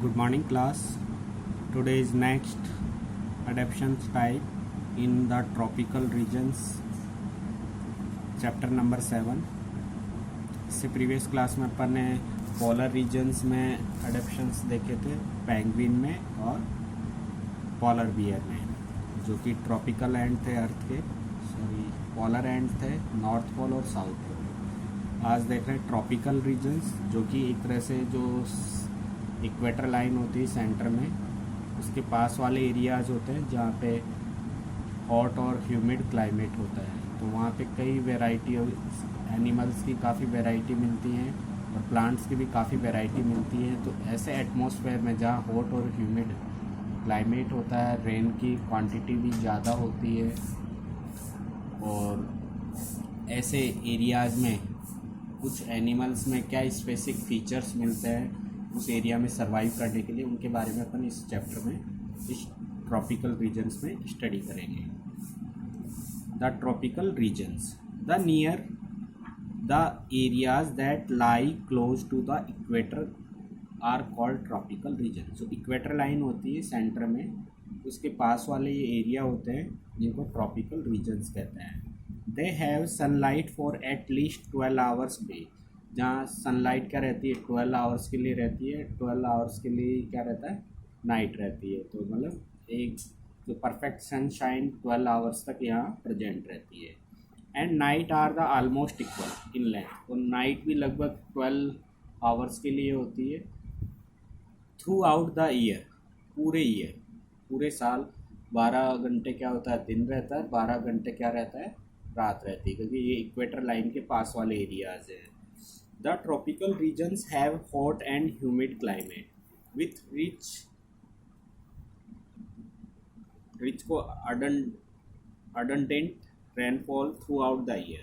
Good morning, class. Today is next adaptations type in the tropical regions, chapter number 7. इससे previous class में अपन ने polar regions में अडेप्शंस देखे थे, पेंगुइन में और पोलर बियर में, जो कि ट्रॉपिकल एंड थे अर्थ के, पोलर एंड थे, नॉर्थ पोल और साउथ पोल। आज देख रहे हैं ट्रॉपिकल रीजन्स, जो कि एक तरह से जो इक्वेटर लाइन होती है सेंटर में, उसके पास वाले एरियाज होते हैं जहाँ पे हॉट और ह्यूमिड क्लाइमेट होता है। तो वहाँ पे कई वैरायटी एनिमल्स की काफ़ी वैरायटी मिलती हैं और प्लांट्स की भी काफ़ी वैरायटी मिलती है। तो ऐसे एटमॉस्फेयर में जहाँ हॉट और ह्यूमिड क्लाइमेट होता है, रेन की क्वांटिटी भी ज़्यादा होती है और ऐसे एरियाज में कुछ एनिमल्स में क्या स्पेसिफिक फीचर्स मिलते हैं उस एरिया में सरवाइव करने के लिए, उनके बारे में अपन इस चैप्टर में, इस ट्रॉपिकल रीजन्स में स्टडी करेंगे। The tropical regions, the near the areas that lie close to the equator are called tropical region. जो इक्वेटर लाइन होती है सेंटर में, उसके पास वाले ये एरिया होते हैं जिनको ट्रॉपिकल रीजन्स कहते हैं। They have sunlight for at least 12 hours day. जहाँ सनलाइट क्या रहती है, 12 आवर्स के लिए रहती है। 12 आवर्स के लिए क्या रहता है, नाइट रहती है। तो मतलब एक जो परफेक्ट सनशाइन 12 आवर्स तक यहाँ प्रेजेंट रहती है। And night are the almost equal in length. और नाइट भी लगभग 12 आवर्स के लिए होती है थ्रू आउट द ईयर, पूरे साल। 12 घंटे क्या होता है, दिन रहता है, 12 घंटे क्या रहता है, रात रहती है, क्योंकि ये इक्वेटर लाइन के पास वाले एरियाज हैं। The tropical regions have hot and humid climate with rich को abundant rainfall throughout the year।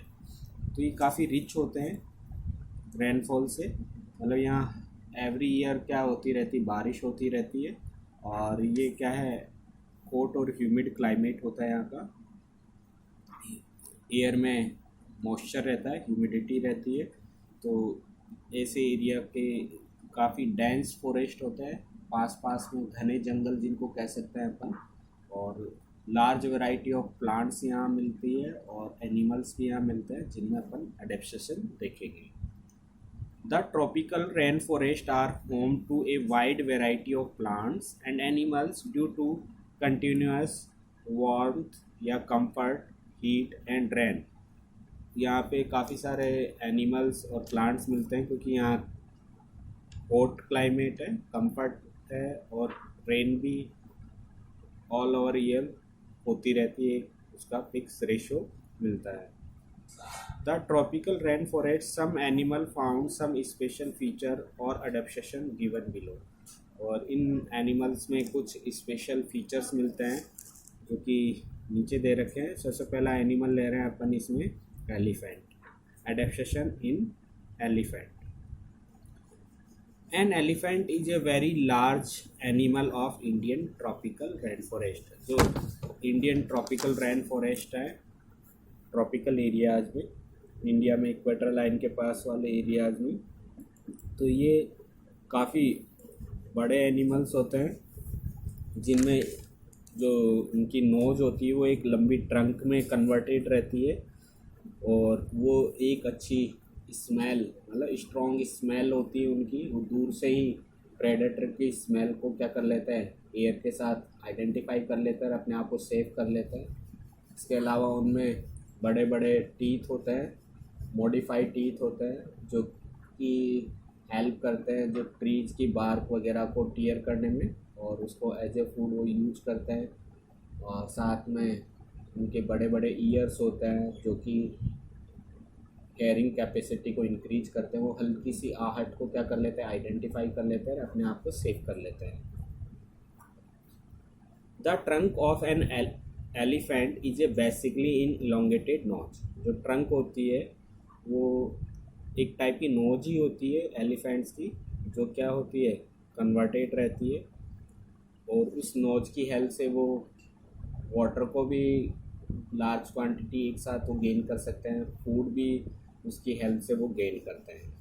तो ये काफ़ी रिच होते हैं रेनफॉल से, मतलब यहाँ एवरी ईयर क्या होती रहती, बारिश होती रहती है। और ये क्या है, हॉट और ह्यूमिड क्लाइमेट होता है यहाँ का। एयर में मॉइस्चर रहता है, ह्यूमिडिटी रहती है। तो ऐसे एरिया के काफ़ी डेंस फॉरेस्ट होता है, पास में घने जंगल जिनको कह सकते हैं अपन, और लार्ज वैरायटी ऑफ प्लांट्स यहाँ मिलती है और एनिमल्स भी यहाँ मिलते हैं जिनमें अपन अडेप्टेशन देखेंगे। The tropical rain forest are home to a wide variety of plants and animals due to continuous warmth या कंफर्ट, हीट एंड रेन। यहाँ पे काफ़ी सारे एनिमल्स और प्लांट्स मिलते हैं क्योंकि यहाँ हॉट क्लाइमेट है, कंफर्ट है और रेन भी ऑल ओवर ईयर होती रहती है, उसका फिक्स रेशो मिलता है। The tropical rain forest, some animal found some special feature और अडेप्टेशन गिवन बिलो। और इन एनिमल्स में कुछ स्पेशल फीचर्स मिलते हैं जो कि नीचे दे रखे हैं। सबसे पहला एनिमल ले रहे हैं अपन इसमें, elephant. Adaptation in elephant. N elephant is a very large animal of Indian tropical rain forest. जो इंडियन ट्रॉपिकल रेन फॉरेस्ट है, ट्रॉपिकल एरियाज में, इंडिया में इक्वेटर लाइन के पास वाले एरियाज में, तो ये काफ़ी बड़े एनिमल्स होते हैं जिनमें जो उनकी नोज होती है वो एक लंबी ट्रंक में कन्वर्टेड रहती है और वो एक अच्छी स्मेल, मतलब स्ट्रॉन्ग स्मेल होती है उनकी। वो दूर से ही प्रेडेटर की स्मेल को क्या कर लेता है, एयर के साथ आइडेंटिफाई कर लेता है और अपने आप को सेव कर लेता है। इसके अलावा उनमें बड़े बड़े टीथ होते हैं, मॉडिफाइड टीथ होते हैं जो कि हेल्प करते हैं जो ट्रीज की बार्क वगैरह को टीयर करने में, और उसको एज ए फूड वो यूज करते हैं। और साथ में उनके बड़े बड़े ईयर्स होते हैं जो कि कैरिंग कैपेसिटी को इंक्रीज करते हैं। वो हल्की सी आहट को क्या कर लेते हैं, आइडेंटिफाई कर लेते हैं और अपने आप को सेव कर लेते हैं। The trunk of an elephant is a basically in elongated nose. जो ट्रंक होती है वो एक टाइप की नोज ही होती है एलिफेंट्स की, जो क्या होती है, कन्वर्टेड रहती है। और उस नोज की हेल्प से वो वाटर को भी लार्ज क्वांटिटी एक साथ वो गेन कर सकते हैं, फूड भी उसकी हेल्प से वो गेन करते हैं।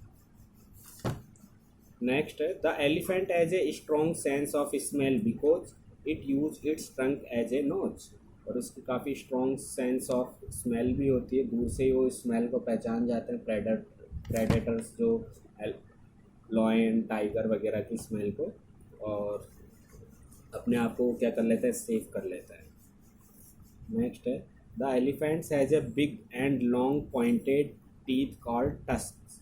नेक्स्ट है the elephant as a strong sense of smell because it use its trunk as a nose. और उसकी काफ़ी स्ट्रॉन्ग सेंस ऑफ स्मेल भी होती है, दूर से ही वो स्मेल को पहचान जाते हैं प्रेडेटर्स जो लॉयन टाइगर वगैरह की स्मेल को, और अपने आप को क्या कर लेता है, सेफ कर लेता है। नेक्स्ट है the elephants has a big and long pointed teeth called tusks.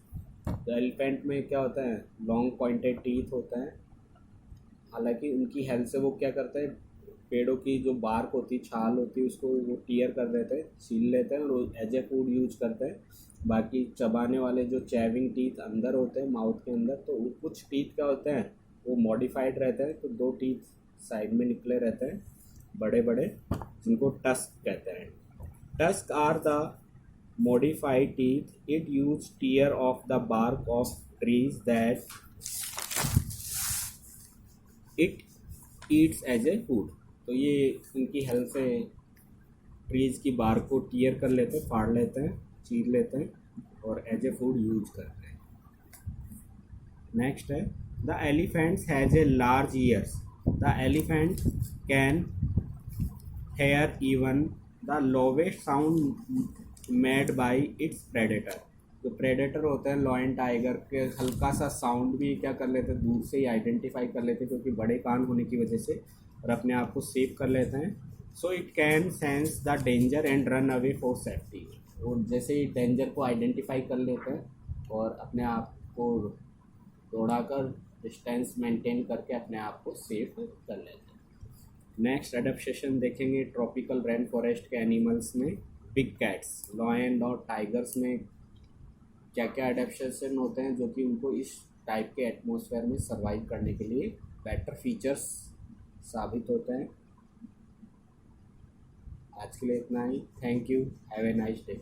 तो एलिफेंट में क्या होता है, लॉन्ग पॉइंटेड टीथ होता है। हालांकि उनकी हेल्थ से वो क्या करते हैं, पेड़ों की जो बार्क होती है, छाल होती है, उसको वो टीयर कर देते हैं, छील लेते हैं और एज ए फूड यूज करते हैं। बाकी चबाने वाले जो चैविंग टीथ अंदर होते हैं माउथ के अंदर, तो कुछ टीथ क्या होते हैं वो मॉडिफाइड रहते हैं, तो 2 टीथ साइड में निकले रहते हैं बड़े बड़े, जिनको टस्क कहते हैं। Tusk are the modified teeth. It use tear off the bark of trees that it eats as a food. तो ये इनकी हेल्प से ट्रीज की बार्क को टीयर कर लेते हैं, फाड़ लेते हैं, चीर लेते हैं और एज ए फूड यूज करते हैं। नेक्स्ट है the elephants has a large years. The elephant can hear even the lowest sound made by its predator. जो प्रेडेटर होते हैं लॉयन टाइगर के, हल्का सा साउंड भी क्या कर लेते हैं, दूर से ही आइडेंटिफाई कर लेते हैं क्योंकि बड़े कान होने की वजह से, और अपने आप को सेव कर लेते हैं। So it can sense the danger and run away for safety. और जैसे ही डेंजर को आइडेंटिफाई कर लेते हैं और अपने आप को दौड़ाकर डिस्टेंस मेंटेन करके अपने आप को सेफ कर लेते हैं। नेक्स्ट अडेप्टेशन देखेंगे ट्रॉपिकल रेन फॉरेस्ट के एनिमल्स में। बिग कैट्स, लॉयन और टाइगर्स में क्या क्या अडेप्टेशन होते हैं जो कि उनको इस टाइप के एटमॉस्फेयर में सर्वाइव करने के लिए बेटर फीचर्स साबित होते हैं। आज के लिए इतना ही। Thank you, have a nice day.